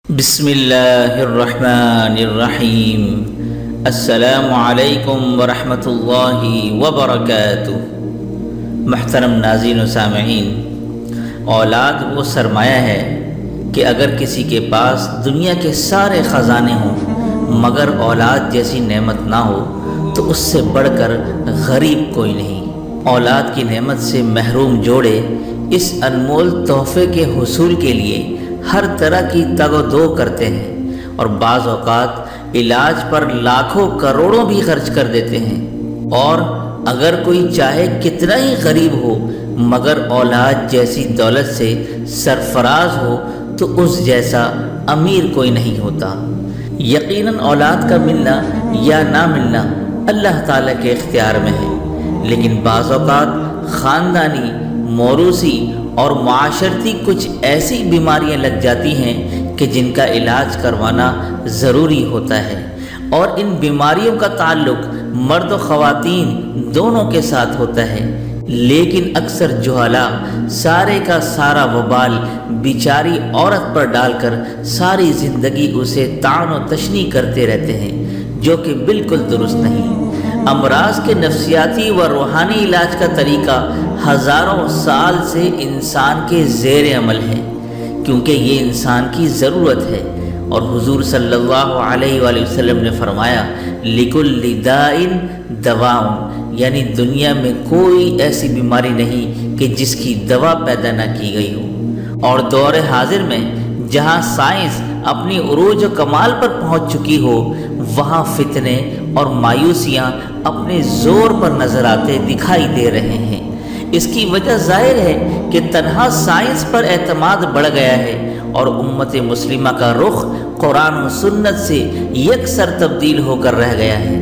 بسم اللہ الرحمن الرحیم۔ السلام علیکم ورحمۃ اللہ وبرکاتہ۔ محترم ناظرین و سامعین، اولاد وہ سرمایہ ہے کہ اگر کسی کے پاس دنیا کے سارے خزانے ہوں مگر اولاد جیسی نعمت نہ ہو تو اس سے بڑھ کر غریب کوئی نہیں۔ اولاد کی نعمت سے محروم جوڑے اس انمول تحفے کے حصول کے لیے ہر طرح کی تگ و دو کرتے ہیں اور بعض اوقات علاج پر لاکھوں کروڑوں بھی خرچ کر دیتے ہیں، اور اگر کوئی چاہے کتنا ہی غریب ہو مگر اولاد جیسی دولت سے سرفراز ہو تو اس جیسا امیر کوئی نہیں ہوتا۔ یقیناً اولاد کا ملنا یا نہ ملنا اللہ تعالیٰ کے اختیار میں ہے، لیکن بعض اوقات خاندانی، موروثی اور معاشرتی کچھ ایسی بیماریاں لگ جاتی ہیں کہ جن کا علاج کروانا ضروری ہوتا ہے، اور ان بیماریوں کا تعلق مرد و خواتین دونوں کے ساتھ ہوتا ہے، لیکن اکثر جہالا سارے کا سارا وبال بیچاری عورت پر ڈال کر ساری زندگی اسے طعن و تشنیع کرتے رہتے ہیں، جو کہ بالکل درست نہیں۔ امراض کے نفسیاتی و روحانی علاج کا طریقہ ہزاروں سال سے انسان کے زیر عمل ہے، کیونکہ یہ انسان کی ضرورت ہے، اور حضور صلی اللہ علیہ وآلہ وسلم نے فرمایا لِكُلِّ دَاءٍ دَوَاءٌ، یعنی دنیا میں کوئی ایسی بیماری نہیں کہ جس کی دوا پیدا نہ کی گئی ہو۔ اور دور حاضر میں جہاں سائنس اپنی عروج و کمال پر پہنچ چکی ہو، وہاں فتنے اور مایوسیاں اپنے زور پر نظر آتے دکھائی دے رہے ہیں۔ اس کی وجہ ظاہر ہے کہ تنہا سائنس پر اعتماد بڑھ گیا ہے اور امت مسلمہ کا رخ قرآن و سنت سے یکسر تبدیل ہو کر رہ گیا ہے،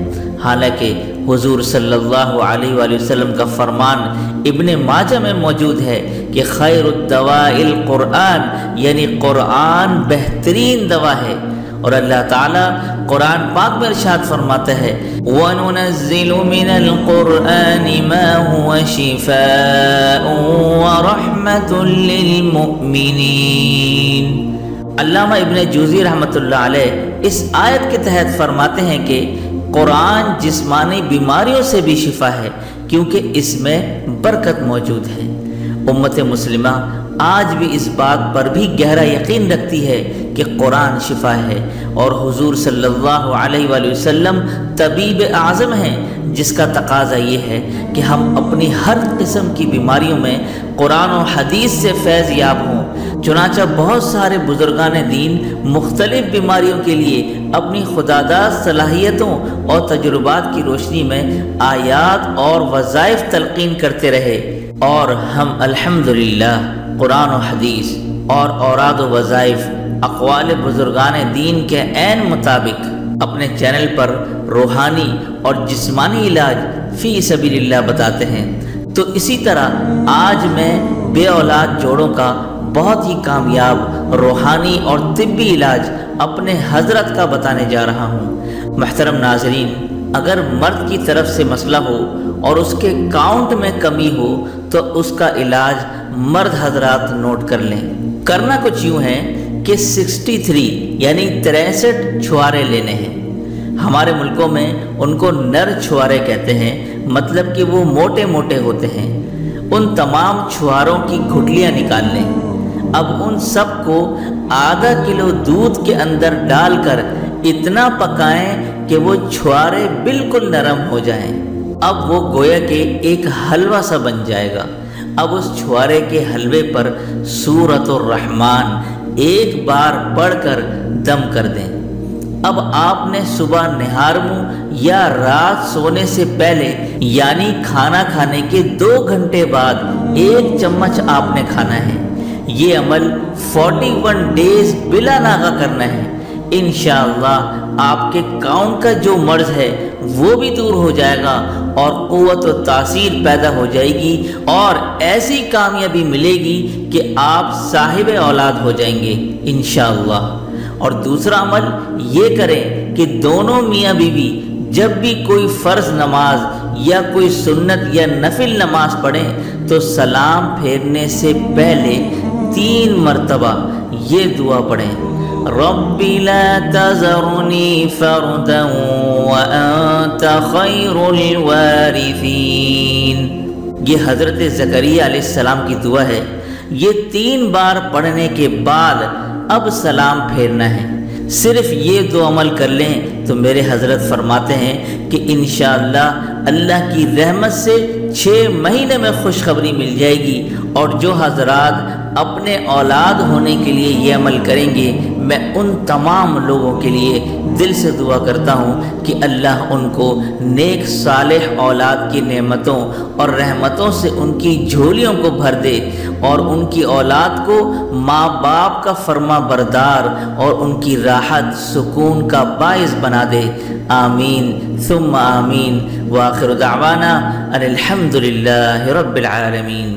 حالانکہ حضور صلی اللہ علیہ وآلہ وسلم کا فرمان ابن ماجہ میں موجود ہے کہ خیر الدواء القرآن، یعنی قرآن بہترین دوا ہے، اور اللہ تعالیٰ قرآن پاک میں ارشاد فرماتا ہے وَنُنَزِّلُ مِنَ الْقُرْآنِ مَا هُوَ شِفَاءٌ وَرَحْمَةٌ لِّلْمُؤْمِنِينَ۔ علامہ ابن جوزی رحمۃ اللہ علیہ اس آیت کے تحت فرماتے ہیں کہ قرآن جسمانی بیماریوں سے بھی شفا ہے، کیونکہ اس میں برکت موجود ہے۔ امت مسلمہ آج بھی اس بات پر بھی گہرا یقین رکھتی ہے کہ قرآن شفا ہے، اور حضور صلی اللہ علیہ وآلہ وسلم طبیب اعظم ہیں، جس کا تقاضا یہ ہے کہ ہم اپنی ہر قسم کی بیماریوں میں قرآن و حدیث سے فیض یاب ہوں۔ چنانچہ بہت سارے بزرگان دین مختلف بیماریوں کے لیے اپنی خداداد صلاحیتوں اور تجربات کی روشنی میں آیات اور وظائف تلقین کرتے رہے، اور ہم الحمدللہ قرآن و حدیث اور اوراد و وظائف اقوال بزرگان دین کے عین مطابق اپنے چینل پر روحانی اور جسمانی علاج فی سبیل اللہ بتاتے ہیں۔ تو اسی طرح آج میں بے اولاد جوڑوں کا بہت ہی کامیاب روحانی اور طبی علاج اپنے حضرت کا بتانے جا رہا ہوں۔ محترم ناظرین، اگر مرد کی طرف سے مسئلہ ہو اور اس کے کاؤنٹ میں کمی ہو تو اس کا علاج مرد حضرات نوٹ کر لیں۔ کرنا کچھ یوں ہے کہ 63 یعنی 63 چھوارے لینے ہیں۔ ہمارے ملکوں میں ان کو نر چھوارے کہتے ہیں، مطلب کہ وہ موٹے موٹے ہوتے ہیں۔ ان تمام چھواروں کی گھٹلیاں نکال لیں۔ اب ان سب کو آدھا کلو دودھ کے اندر ڈال کر اتنا پکائیں کہ وہ چھوارے بالکل نرم ہو جائیں۔ اب وہ گویا کہ ایک حلوہ سا بن جائے گا۔ اب اس چھوارے کے حلوے پر سورۃ الرحمن ایک بار پڑھ کر دم کر دیں۔ اب آپ نے صبح نہار منہ یا رات سونے سے پہلے یعنی کھانا کھانے کے 2 گھنٹے بعد 1 چمچ آپ نے کھانا ہے۔ یہ عمل 41 ڈیز بلا ناغہ کرنا ہے۔ انشاءاللہ آپ کے کاؤنٹ کا جو مرض ہے وہ بھی دور ہو جائے گا، اور قوت و تاثیر پیدا ہو جائے گی، اور ایسی کامیابی ملے گی کہ آپ صاحب اولاد ہو جائیں گے انشاءاللہ۔ اور دوسرا عمل یہ کریں کہ دونوں میاں بیوی جب بھی کوئی فرض نماز یا کوئی سنت یا نفل نماز پڑھیں تو سلام پھیرنے سے پہلے 3 مرتبہ یہ دعا پڑھیں رب لا تذرني فردا وأنت خير الوارثين۔ یہ حضرت زکریا علیہ السلام کی دعا ہے۔ یہ 3 بار پڑھنے کے بعد اب سلام پھیرنا ہے۔ صرف یہ 2 عمل کر لیں تو میرے حضرت فرماتے ہیں کہ انشاءاللہ اللہ کی رحمت سے 6 مہینے میں خوشخبری مل جائے گی۔ اور جو حضرات اپنے اولاد ہونے کے لیے یہ عمل کریں گے، میں ان تمام لوگوں کے لیے دل سے دعا کرتا ہوں کہ اللہ ان کو نیک صالح اولاد کی نعمتوں اور رحمتوں سے ان کی جھولیوں کو بھر دے، اور ان کی اولاد کو ماں باپ کا فرما بردار اور ان کی راحت سکون کا باعث بنا دے۔ آمین ثم آمین۔ وآخر دعوانا ان الحمد للہ رب العالمین۔